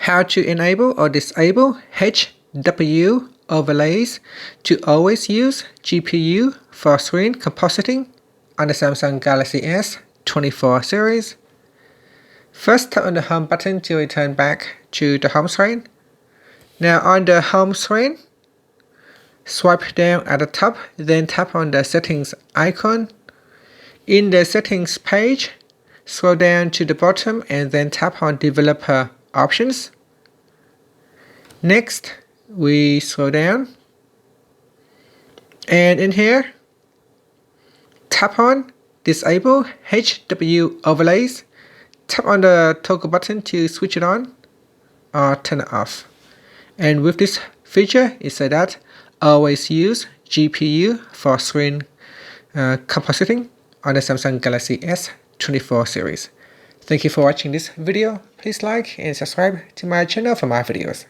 how to enable or disable HW overlays to always use GPU for screen compositing on the Samsung Galaxy S24 series. First, tap on the home button to return back to the home screen. Now on the home screen, swipe down at the top, then tap on the settings icon. In the settings page, scroll down to the bottom and then tap on developer options. Next, we scroll down, and in here, tap on disable HW overlays. Tap on the toggle button to switch it on or turn it off. And with this feature, it said that always use GPU for screen compositing on the Samsung Galaxy S24 series. Thank you for watching this video. Please like and subscribe to my channel for more videos.